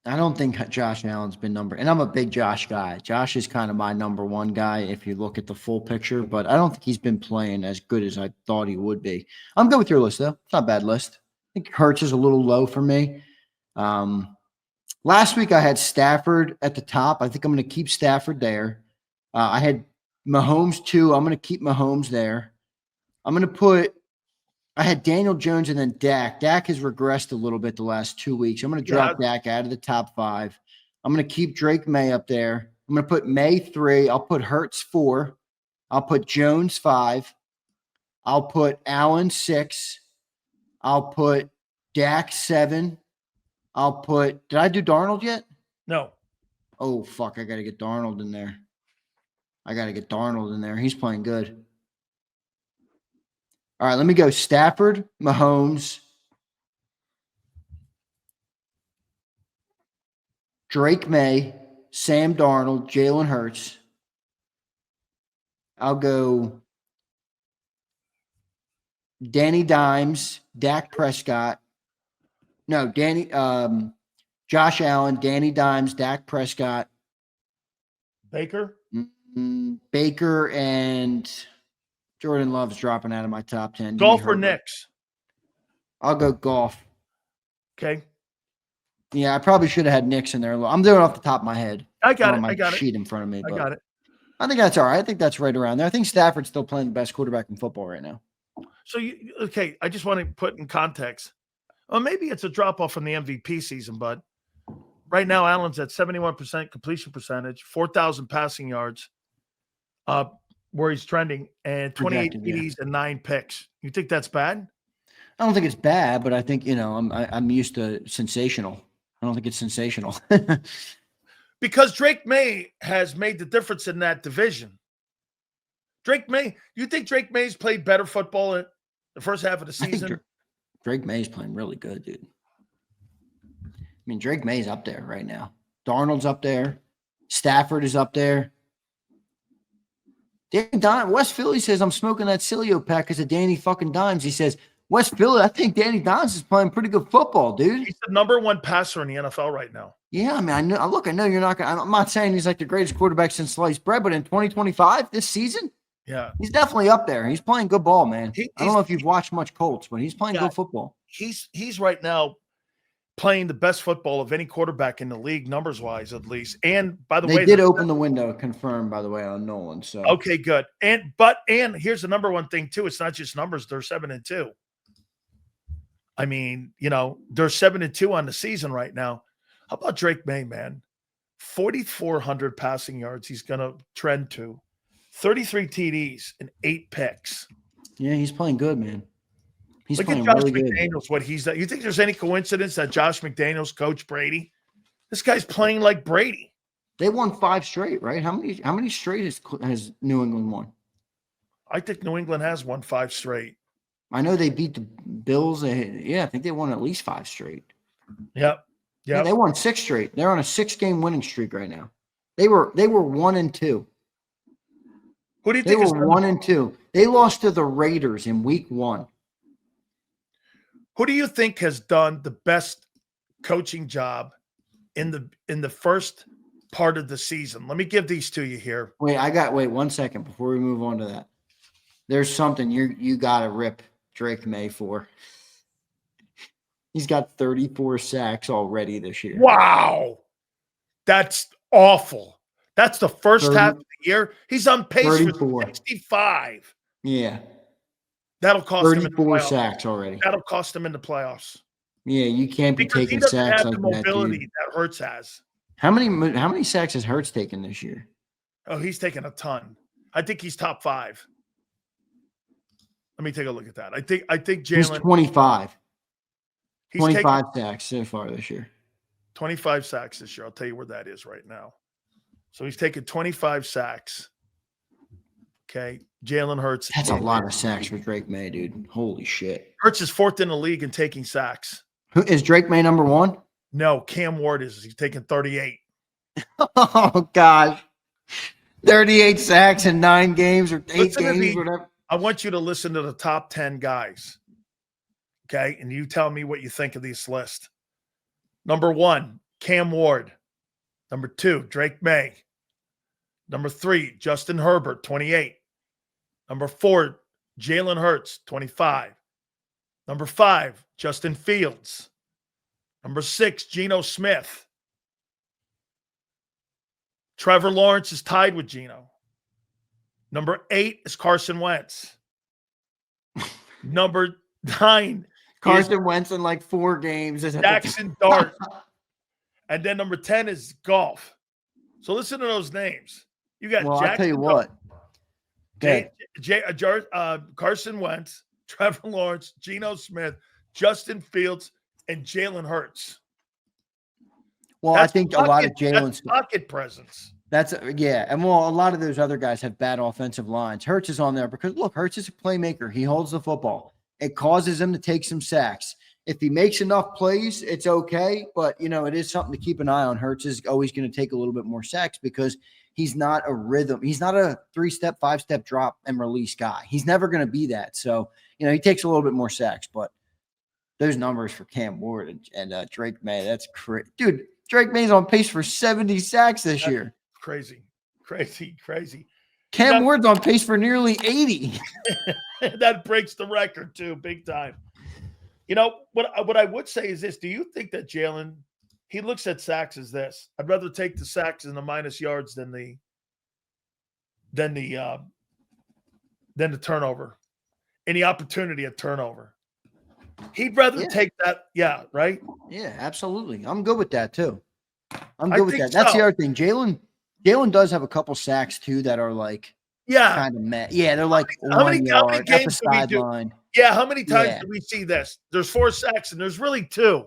I don't think Josh Allen's been and I'm a big Josh guy. Josh is kind of my number 1 guy if you look at the full picture, but I don't think he's been playing as good as I thought he would be. I'm good with your list, though. It's not a bad list. I think Hurts is a little low for me. Last week I had Stafford at the top. I think I'm going to keep Stafford there. I had Mahomes 2. I'm going to keep Mahomes there. I had Daniel Jones and then Dak. Dak has regressed a little bit the last 2 weeks. I'm going to drop Dak out of the top 5. I'm going to keep Drake May up there. I'm going to put May 3. I'll put Hurts 4. I'll put Jones 5. I'll put Allen 6. I'll put Dak 7. Did I do Darnold yet? No. Oh, fuck. I got to get Darnold in there. He's playing good. All right, let me go Stafford, Mahomes, Drake May, Sam Darnold, Jalen Hurts. I'll go Danny Dimes, Dak Prescott. No, Josh Allen, Danny Dimes, Dak Prescott. Baker? Baker and Jordan Love's dropping out of my top 10. Golf or Knicks? I'll go Golf. Okay. Yeah, I probably should have had Knicks in there. I'm doing it off the top of my head. I got it. Sheet in front of me. I got it. I think that's all right. I think that's right around there. I think Stafford's still playing the best quarterback in football right now. So, I just want to put in context. Well, maybe it's a drop-off from the MVP season, but right now Allen's at 71% completion percentage, 4,000 passing yards. Where he's trending, and 28 TDs and 9 picks. You think that's bad? I don't think it's bad, but I think I'm used to sensational. I don't think it's sensational. Because Drake May has made the difference in that division. You think Drake May's played better football in the first half of the season? Drake May's playing really good, dude. I mean, Drake May's up there right now. Darnold's up there. Stafford is up there. West Philly says I'm smoking that Sileo pack because of Danny fucking Dimes. He says, West Philly, I think Danny Dimes is playing pretty good football, dude. He's the number one passer in the NFL right now. Yeah, I mean, I know you're not going to – I'm not saying he's like the greatest quarterback since sliced bread, but in 2025, this season, yeah, he's definitely up there. He's playing good ball, man. I don't know if you've he's watched much Colts, but he's playing good football. He's right now playing the best football of any quarterback in the league, numbers-wise at least. And, by the way – They did open the window, confirmed, by the way, on Nolan. So okay, good. And here's the number one thing, too. It's not just numbers. They're 7-2. I mean, they're 7-2 on the season right now. How about Drake May, man? 4,400 passing yards he's going to trend to. 33 TDs and 8 picks. Yeah, he's playing good, man. He's Look playing at Josh really McDaniels, what he's done. You think there's any coincidence that Josh McDaniels coached Brady? This guy's playing like Brady. They won 5 straight, right? How many straight has New England won? I think New England has won 5 straight. I know they beat the Bills. I think they won at least 5 straight. Yep. Yeah, they won 6 straight. They're on a 6-game winning streak right now. They were 1-2. Who do you They think were 1-2. They lost to the Raiders in week 1. Who do you think has done the best coaching job in the first part of the season? Let me give these to you here. Wait 1 second before we move on to that. There's something you got to rip Drake May for. He's got 34 sacks already this year. Wow. That's awful. That's the first half of the year. He's on pace 34. for 65. Yeah. That'll cost 34 him in the playoffs. sacks already. That'll cost him in the playoffs. Yeah, you can't be Because taking he doesn't sacks have like the mobility that, dude. that Hurts has. How many sacks has Hurts taken this year? Oh, he's taken a ton. I think he's top 5. Let me take a look at that. I think Jalen. He's 25. He's 25 sacks so far this year. 25 sacks this year. I'll tell you where that is right now. So he's taken 25 sacks. Okay. Jalen Hurts. That's a lot of sacks for Drake May, dude. Holy shit. Hurts is 4th in the league in taking sacks. Who is Drake May number 1? No, Cam Ward is. He's taking 38. Oh, gosh. 38 sacks in 9 games or 8 games, whatever. I want you to listen to the top 10 guys. Okay. And you tell me what you think of this list. Number 1, Cam Ward. Number 2, Drake May. Number 3, Justin Herbert, 28. Number 4, Jalen Hurts, 25. Number 5, Justin Fields. Number 6, Geno Smith. Trevor Lawrence is tied with Geno. Number 8 is Carson Wentz. Number 9, Carson Wentz in like 4 games. Jackson Dart. And then number 10 is Golf. So listen to those names. You got Well, Jackson I'll tell you what. Carson Wentz, Trevor Lawrence, Geno Smith, Justin Fields, and Jalen Hurts. Well, I think a lot of Jalen's pocket presence. And well, a lot of those other guys have bad offensive lines. Hurts is on there because look, Hurts is a playmaker. He holds the football. It causes him to take some sacks. If he makes enough plays, it's okay. But it is something to keep an eye on. Hurts is always going to take a little bit more sacks because he's not a rhythm. He's not a 3-step, 5-step drop and release guy. He's never going to be that. So he takes a little bit more sacks. But those numbers for Cam Ward and Drake May, that's crazy, dude. Drake May's on pace for 70 sacks this year. Crazy. Cam Ward's on pace for nearly 80. That breaks the record too, big time. What I would say is this: do you think that Jalen, he looks at sacks as this? I'd rather take the sacks and the minus yards than the turnover, any opportunity at turnover. He'd rather take that. Yeah, right. Yeah, absolutely. I'm good with that too. I'm good with that. That's the other thing. Jalen does have a couple sacks too that are like kind of meh. Yeah, they're like how many games at the do we do? sideline. Yeah, how many times do we see this? There's 4 sacks and there's really 2.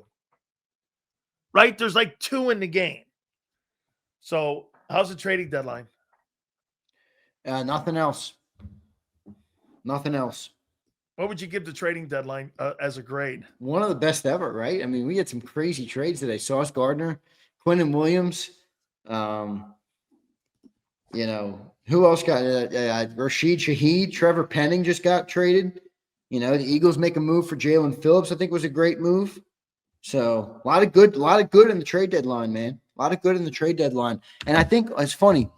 Right? There's like 2 in the game. So how's the trading deadline? Nothing else. What would you give the trading deadline as a grade? One of the best ever, right? I mean, we had some crazy trades today. Sauce Gardner, Quentin Williams, Who else got Rashid Shaheed? Trevor Penning just got traded. The Eagles make a move for Jaelan Phillips. I think was a great move. So a lot of good in the trade deadline, man. A lot of good in the trade deadline. And I think it's funny.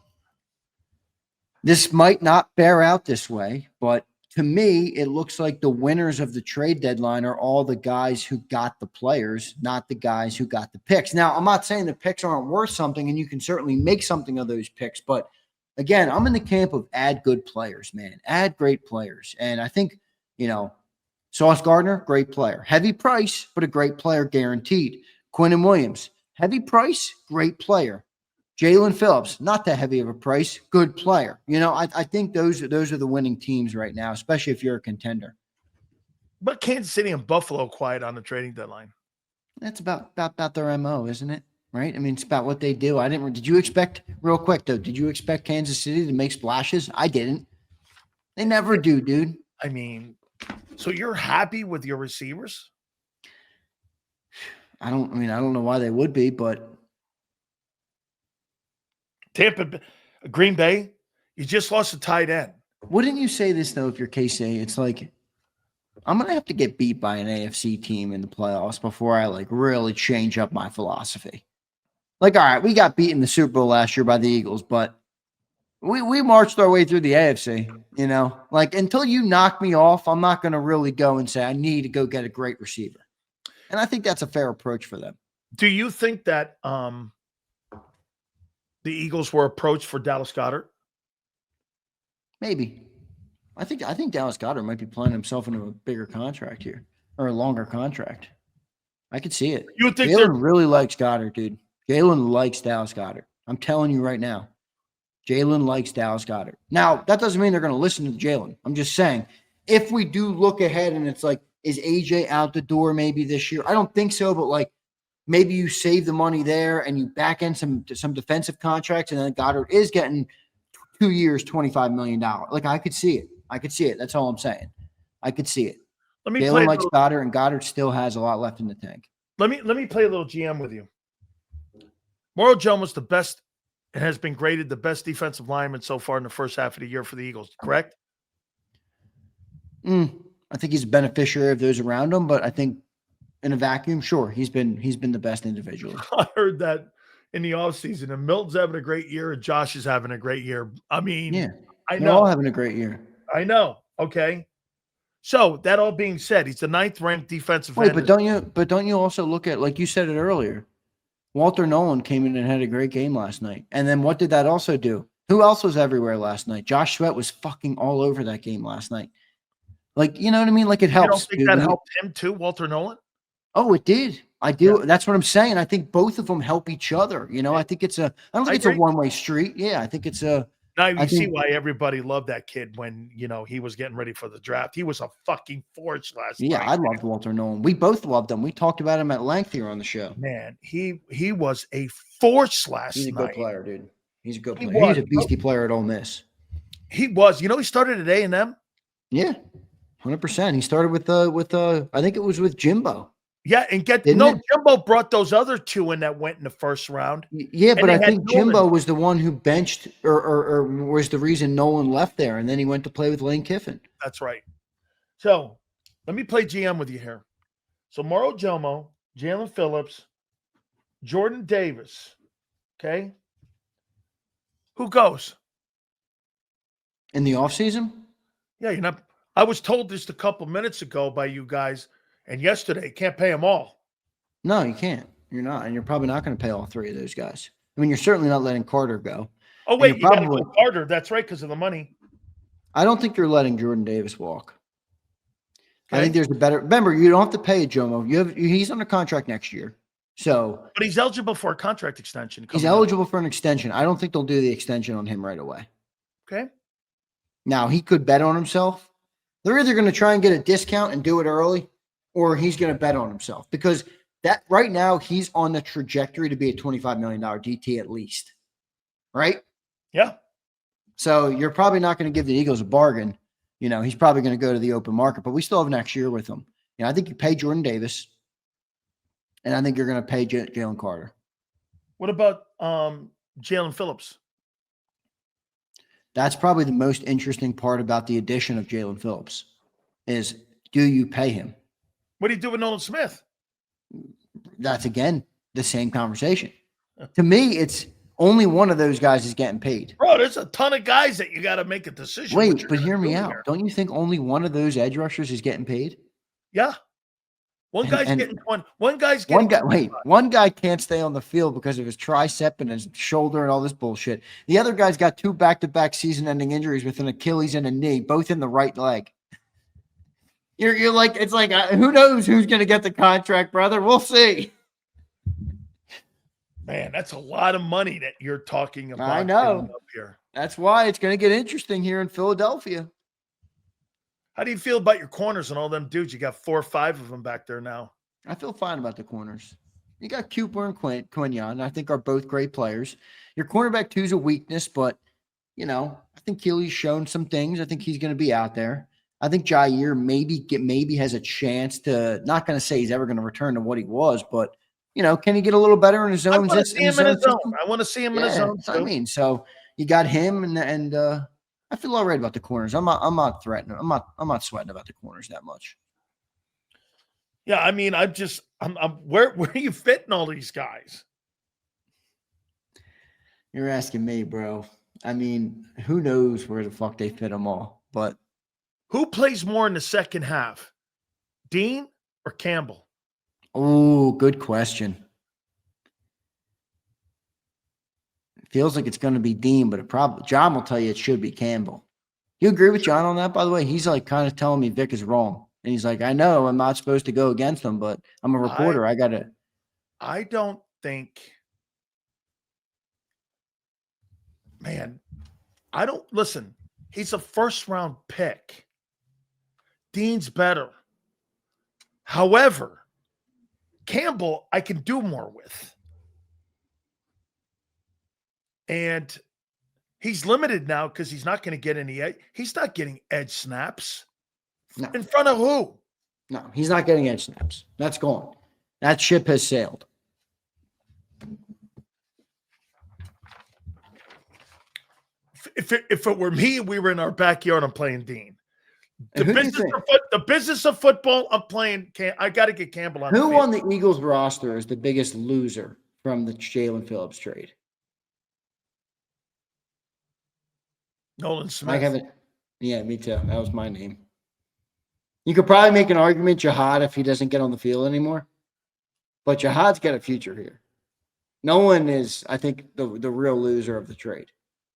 This might not bear out this way, but to me, it looks like the winners of the trade deadline are all the guys who got the players, not the guys who got the picks. Now, I'm not saying the picks aren't worth something, and you can certainly make something of those picks. But again, I'm in the camp of add good players, man. Add great players. And I think, Sauce Gardner, great player. Heavy price, but a great player guaranteed. Quinnen Williams, heavy price, great player. Jaelan Phillips, not that heavy of a price, good player. I think those are the winning teams right now, especially if you're a contender. But Kansas City and Buffalo quiet on the trading deadline. That's about their MO, isn't it? Right? I mean, it's about what they do. Did you expect, real quick though, did you expect Kansas City to make splashes? I didn't. They never do, dude. I mean, so you're happy with your receivers? I don't know why they would be, but Tampa, Green Bay, you just lost a tight end. Wouldn't you say this though if you're KC? It's like, I'm going to have to get beat by an AFC team in the playoffs before I really change up my philosophy. All right, we got beat in the Super Bowl last year by the Eagles, but we marched our way through the AFC, until you knock me off, I'm not going to really go and say I need to go get a great receiver. And I think that's a fair approach for them. Do you think that the Eagles were approached for Dallas Goedert? Maybe. I think Dallas Goedert might be playing himself into a bigger contract here, or a longer contract. I could see it. You think Jalen really likes Goddard, dude. Jalen likes Dallas Goedert. I'm telling you right now. Jalen likes Dallas Goedert. Now, that doesn't mean they're going to listen to Jalen. I'm just saying, if we do look ahead and it's like, is AJ out the door maybe this year? I don't think so, but maybe you save the money there and you back in some defensive contracts, and then Goddard is getting 2 years, $25 million. I could see it. That's all I'm saying. I could see it. Jalen likes Goddard, and Goddard still has a lot left in the tank. Let me play a little GM with you. Mauro Jones was the best and has been graded the best defensive lineman so far in the first half of the year for the Eagles, correct? I think he's a beneficiary of those around him, but I think in a vacuum, sure, he's been the best individually. I heard that in the offseason, and Milton's having a great year, and Josh is having a great year. I mean, yeah, I know. They're all having a great year. I know. Okay. So that all being said, he's the 9th ranked defensive end. But don't you also look at, like you said it earlier, Walter Nolan came in and had a great game last night. And then what did that also do? Who else was everywhere last night? Josh Sweat was fucking all over that game last night. You know what I mean? It helps. You don't think that helped him too, Walter Nolan? Oh, it did. I do. Yeah. That's what I'm saying. I think both of them help each other. I don't think it's a one-way street. Yeah, I think it's a. Now you see why everybody loved that kid when, he was getting ready for the draft. He was a fucking force last night. Yeah, I loved Walter Nolan. We both loved him. We talked about him at length here on the show. Man, he was a force last night. He's a good player, dude. He's a good player. He's a beastie player at Ole Miss. He was. He started at A&M? Yeah, 100%. He started with I think it was with Jimbo. Yeah, and Jimbo brought those other two in that went in the first round. Yeah, but I think Jimbo was the one who benched or was the reason Nolan left there, and then he went to play with Lane Kiffin. That's right. So let me play GM with you here. So Mauro Jomo, Jaelan Phillips, Jordan Davis. Okay. Who goes? In the offseason? Yeah, I was told this a couple minutes ago by you guys. And yesterday, can't pay them all. No, you can't. You're not. And you're probably not going to pay all three of those guys. I mean, you're certainly not letting Carter go. Oh, wait, you got to go Carter. That's right, because of the money. I don't think you're letting Jordan Davis walk. Okay. I think there's a better – remember, you don't have to pay Jomo. He's under contract next year. So, but he's eligible for a contract extension. He's eligible for an extension. I don't think they'll do the extension on him right away. Okay. Now, he could bet on himself. They're either going to try and get a discount and do it early, or he's going to bet on himself, because that right now he's on the trajectory to be a $25 million DT at least. Right? Yeah. So you're probably not going to give the Eagles a bargain. He's probably going to go to the open market, but we still have next year with him. I think you pay Jordan Davis, and I think you're going to pay Jalen Carter. What about Jaelan Phillips? That's probably the most interesting part about the addition of Jaelan Phillips is, do you pay him? What do you do with Nolan Smith? That's, again, the same conversation. To me, it's only one of those guys is getting paid. Bro, there's a ton of guys that you got to make a decision. Wait, but hear me out. Here. Don't you think only one of those edge rushers is getting paid? Yeah. One guy's getting one. One guy can't stay on the field because of his tricep and his shoulder and all this bullshit. The other guy's got 2 back-to-back season-ending injuries with an Achilles and a knee, both in the right leg. You're like, it's like, who knows who's going to get the contract, brother? We'll see. Man, that's a lot of money that you're talking about. I know. Here. That's why it's going to get interesting here in Philadelphia. How do you feel about your corners and all them dudes? You got 4 or 5 of them back there now. I feel fine about the corners. You got Cooper and Quinyon, I think are both great players. Your cornerback 2 is a weakness, but, I think Keely's shown some things. I think he's going to be out there. I think Jair maybe has a chance to, not going to say he's ever going to return to what he was, but, can he get a little better in his own? I want to see him in his own. I want to see him in his own. I mean, so you got him, and I feel all right about the corners. I'm not threatening. I'm not sweating about the corners that much. Yeah, I mean, I'm where are you fitting all these guys? You're asking me, bro. I mean, who knows where the fuck they fit them all? But who plays more in the second half, Dean or Campbell? Oh, good question. It feels like it's going to be Dean, but John will tell you it should be Campbell. You agree with John on that, by the way? He's like kind of telling me Vic is wrong. And he's like, I know I'm not supposed to go against him, but I'm a reporter. I got to. I don't think. Man, listen, he's a first-round pick. Dean's better. However, Campbell, I can do more with. And he's limited now because he's not going to get any edge. He's not getting edge snaps. No. In front of who? No, he's not getting edge snaps. That's gone. That ship has sailed. If it were me, we were in our backyard, I'm playing Dean. The business of football, I'm playing. I got to get Campbell on. Who on the Eagles roster is the biggest loser from the Jaelan Phillips trade? Nolan Smith. Yeah, me too. That was my name. You could probably make an argument, Jihad, if he doesn't get on the field anymore. But Jihad's got a future here. Nolan is, I think, the real loser of the trade.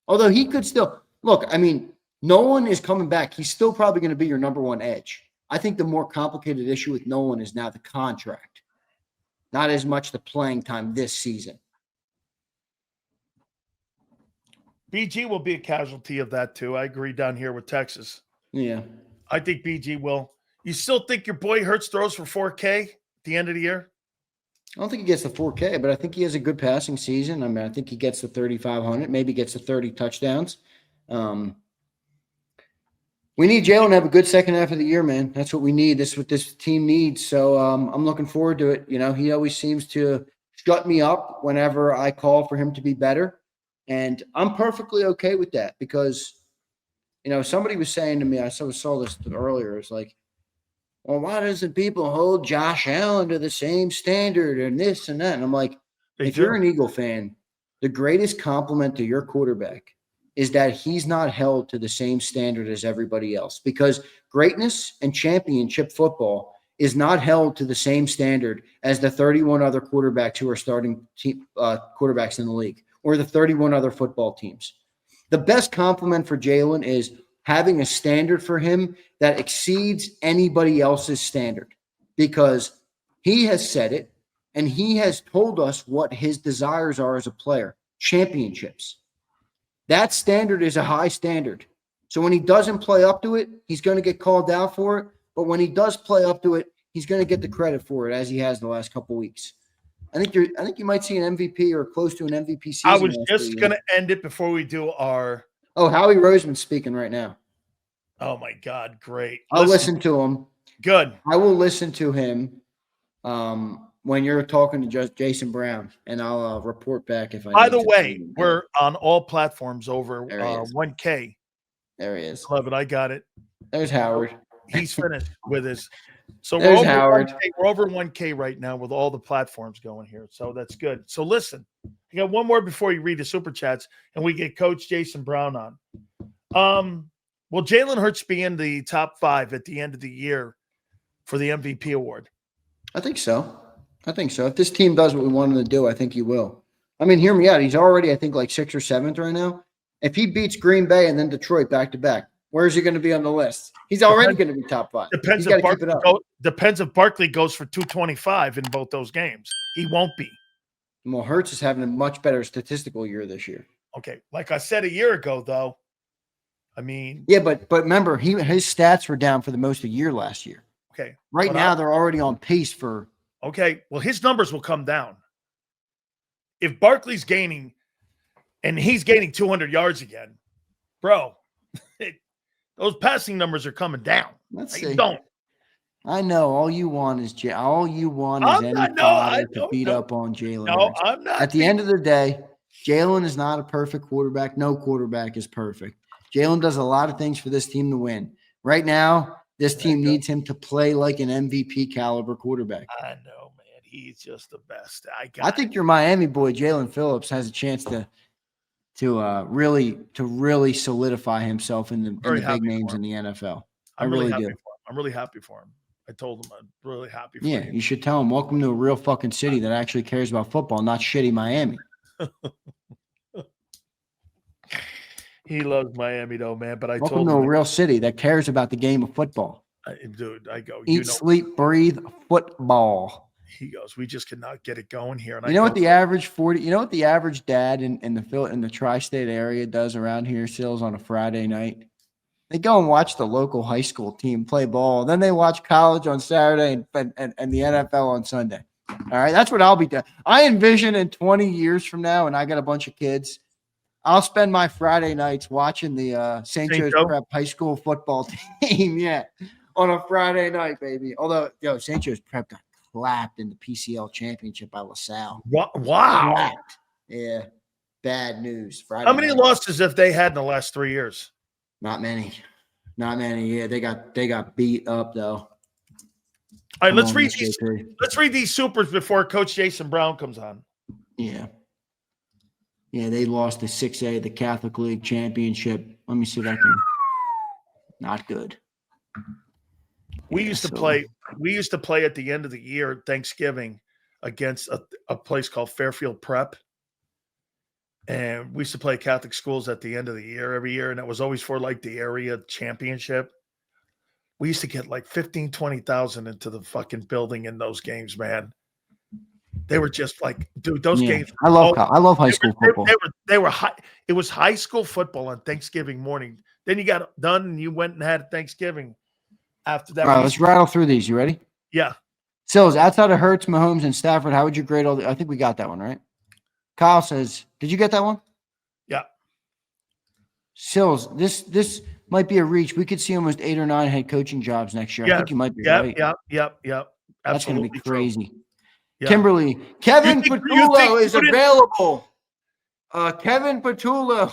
Although he could still – look, I mean, Nolan is coming back. He's still probably going to be your number 1 edge. I think the more complicated issue with Nolan is now the contract, not as much the playing time this season. BG will be a casualty of that too. I agree down here with Texas. Yeah. I think BG will. You still think your boy Hurts throws for 4K at the end of the year? I don't think he gets the 4K, but I think he has a good passing season. I mean, I think he gets the 3,500, maybe gets the 30 touchdowns. We need Jalen to have a good second half of the year, man. That's what we need. This is what this team needs. So I'm looking forward to it. He always seems to shut me up whenever I call for him to be better. And I'm perfectly okay with that because, somebody was saying to me, I saw this earlier. It's like, well, why doesn't people hold Josh Allen to the same standard and this and that? And I'm like, you're an Eagle fan, the greatest compliment to your quarterback is that he's not held to the same standard as everybody else, because greatness and championship football is not held to the same standard as the 31 other quarterbacks who are starting quarterbacks in the league or the 31 other football teams. The best compliment for Jalen is having a standard for him that exceeds anybody else's standard, because he has said it and he has told us what his desires are as a player: championships. That standard is a high standard. So when he doesn't play up to it, he's going to get called out for it. But when he does play up to it, he's going to get the credit for it, as he has the last couple of weeks. I think you might see an MVP or close to an MVP season. I was just going to end it before we do our. Oh, Howie Roseman's speaking right now. Oh my God, great! I'll listen to him. Good. I will listen to him. when you're talking to just Jason Brown, and I'll report back if I. By the way, we're on all platforms over 1K. There he is. Love it. I got it. There's Howard. He's finished with his. So There's Howard. 1K, we're over 1K right now with all the platforms going here. So that's good. So listen, I got one more before you read the super chats, and we get Coach Jason Brown on. Will Jalen Hurts be in the top 5 at the end of the year for the MVP award? I think so. If this team does what we want them to do, I think he will. I mean, hear me out. He's already, I think, like 6th or 7th right now. If he beats Green Bay and then Detroit back to back, where is he going to be on the list? He's already going to be top 5. Depends if Barkley goes for 225 in both those games. He won't be. Well, Hurts is having a much better statistical year this year. Okay, like I said a year ago, though. I mean, yeah, but remember, his stats were down for the most of the year last year. Okay, right now they're already on pace for. Okay, well, his numbers will come down if Barkley's gaining, and he's gaining 200 yards again, bro. Those passing numbers are coming down. Let's see. Don't. I know all you want is anybody to beat up on Jalen. No, I'm not. At the end of the day, Jalen is not a perfect quarterback. No quarterback is perfect. Jalen does a lot of things for this team to win. Right now, this team needs him to play like an MVP caliber quarterback. I know, man. He's just the best. I think your Miami boy, Jaelan Phillips, has a chance to really solidify himself in the big names in the NFL. I really do. I'm really happy for him. I told him I'm really happy for him. Yeah, you should tell him, welcome to a real fucking city that actually cares about football, not shitty Miami. He loves Miami, though, man. But I welcome told him to a real city that cares about the game of football. Dude, I go. Eat, sleep, breathe football. He goes. We just cannot get it going here. And you know what the average dad in the tri-state area does around here, Sills, on a Friday night? They go and watch the local high school team play ball. Then they watch college on Saturday and the NFL on Sunday. All right, that's what I'll be doing. I envision in 20 years from now, and I got a bunch of kids, I'll spend my Friday nights watching the St. Joe's Prep high school football team. Yeah, on a Friday night, baby. Although, St. Joe's Prep got clapped in the PCL championship by LaSalle. Wow. Clapped. Yeah, bad news. Friday How many night. losses have they had in the last 3 years? Not many. Yeah, they got beat up though. All right, let's read these supers before Coach Jason Brown comes on. Yeah. Yeah, they lost the 6A, the Catholic League Championship. Let me see if I can. Not good. We used to play at the end of the year, Thanksgiving, against a place called Fairfield Prep. And we used to play Catholic schools at the end of the year every year, and it was always for like the area championship. We used to get like 15, 20,000 into the fucking building in those games, man. They were just like, dude, those games. I love high school football. They were high. It was high school football on Thanksgiving morning. Then you got done and you went and had Thanksgiving after that. All right, let's rattle through these. You ready? Yeah. Sills, outside of Hurts, Mahomes, and Stafford, how would you grade I think we got that one, right? Kyle says, did you get that one? Yeah. Sills, this might be a reach. We could see almost 8 or 9 head coaching jobs next year. I think you might be right. Yep. That's going to be crazy. Yeah. Kimberly, Kevin Patullo is available. Kevin Patullo,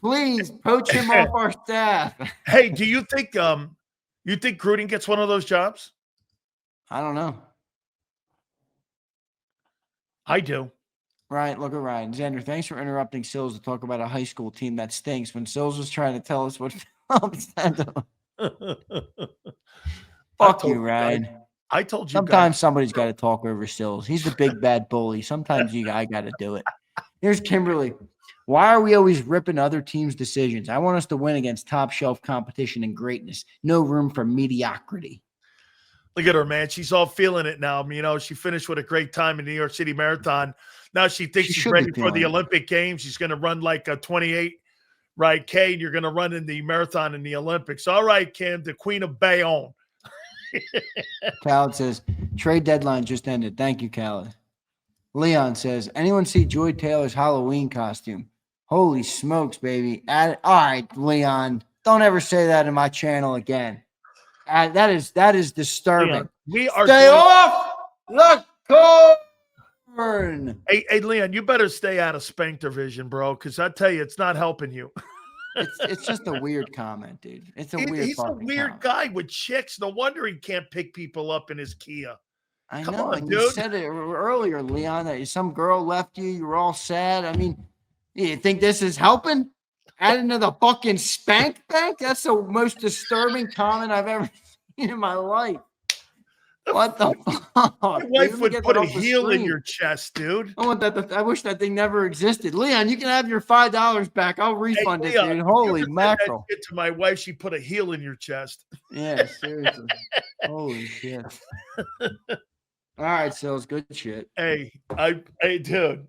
please poach him off our staff. Hey, do you think Gruden gets one of those jobs? I don't know. I do. Right, look at Ryan. Zander, thanks for interrupting Sills to talk about a high school team that stinks when Sills was trying to tell us what Phillips said to him. Fuck you, Ryan. I told you. Sometimes somebody's got to talk over Sills. He's the big bad bully. Sometimes I got to do it. Here's Kimberly. Why are we always ripping other teams' decisions? I want us to win against top shelf competition and greatness. No room for mediocrity. Look at her, man. She's all feeling it now. You know, she finished with a great time in New York City Marathon. Now she thinks she's ready for the Olympic Games. She's going to run like a 28, right, Kay? And you're going to run in the marathon in the Olympics. All right, Kim, the Queen of Bayonne. Khaled says, trade deadline just ended. Thank you, Khaled. Leon says, anyone see Joy Taylor's Halloween costume? Holy smokes, baby. All right, Leon. Don't ever say that in my channel again. That is disturbing. Leon, Stay off. Look, Burn. Hey, Leon, you better stay out of Spankter vision, bro, because I tell you, it's not helping you. It's just a weird comment, dude. It's a weird He's a weird comment. guy with chicks. No wonder he can't pick people up in his Kia. Come on, dude. You said it earlier, Leon, that some girl left you. You were all sad. I mean, you think this is helping? Adding to the fucking spank bank? That's the most disturbing comment I've ever seen in my life. What the fuck? My wife would put a heel in your chest, dude. I want that. I wish that thing never existed. Leon, you can have your $5 back. I'll refund it, dude. Holy mackerel! To my wife, she put a heel in your chest. Yeah, seriously. Holy shit. All right, so it's good shit. Hey, dude.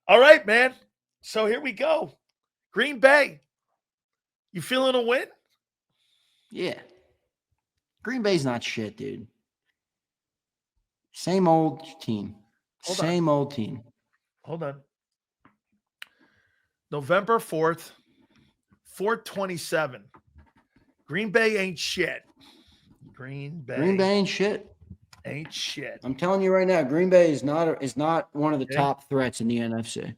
All right, man. So here we go. Green Bay. You feeling a win? Yeah. Green Bay's not shit, dude. Same old team. Old team. Hold on. November 4th, 4/27. Green Bay ain't shit. Green Bay ain't shit. Ain't shit. I'm telling you right now, Green Bay is not one of the top threats in the NFC.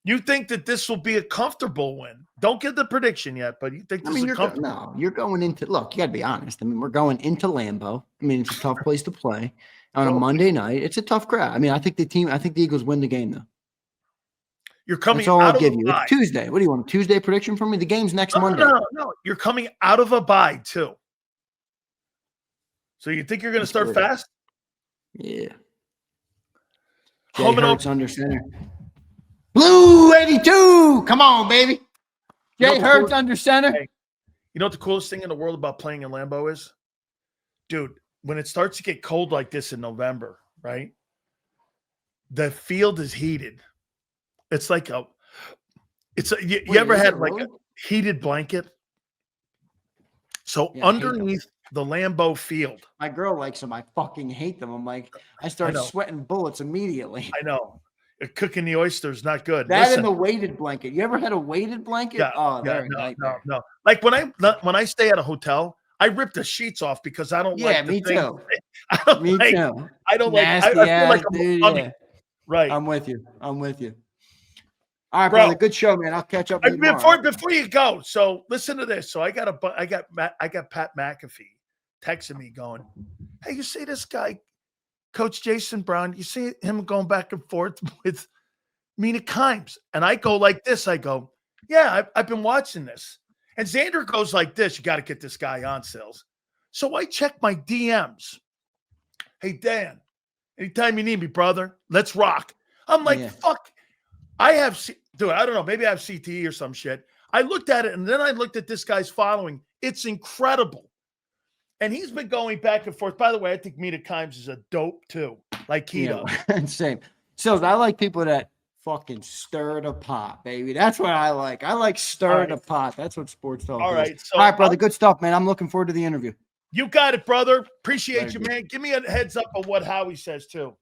You think that this will be a comfortable win? Don't give the prediction yet, but you think this is comfortable? You're going into look. You got to be honest. I mean, we're going into Lambeau. I mean, it's a tough place to play on a Monday night. It's a tough crowd. I mean, I think the Eagles win the game though. You're coming. That's all out I'll give of you. It's Tuesday. What do you want? A Tuesday prediction from me? The game's next Monday. No. You're coming out of a bye too. So you think you're going to start fast? Yeah. Jalen Hurts under center. Blue 82. Come on, baby. Jalen Hurts under center. Hey, you know what the coolest thing in the world about playing in Lambeau is? Dude, when it starts to get cold like this in November, right? The field is heated. It's like you ever had like a heated blanket? So underneath the Lambeau field. My girl likes them. I fucking hate them. I'm like, I start sweating bullets immediately. I know. Cooking the oysters not good. And the weighted blanket. You ever had a weighted blanket? No. Like when I stay at a hotel, I rip the sheets off because I don't like the thing. Too. Too. I don't like. I feel like I'm a dummy. Right. I'm with you. All right, brother. Good show, man. I'll catch up with you before you go. So listen to this. So I got Pat McAfee texting me going, "Hey, you see this guy, Coach Jason Brown? You see him going back and forth with Mina Kimes?" And I go like this. I go, "Yeah, I've been watching this." And Zander goes like this. You got to get this guy on, Sills. So I check my DMs. Hey, Dan, anytime you need me, brother, let's rock. I'm like, fuck. I don't know. Maybe I have CTE or some shit. I looked at it, and then I looked at this guy's following. It's incredible. And he's been going back and forth. By the way, I think Mina Kimes is a dope, too, like Keto. Yeah, same. So I like people that fucking stir the pot, baby. That's what I like. I like stir the pot. That's what sports talk is. All right. So, all right, brother. Good stuff, man. I'm looking forward to the interview. You got it, brother. Appreciate you, man. Give me a heads up on what Howie says, too.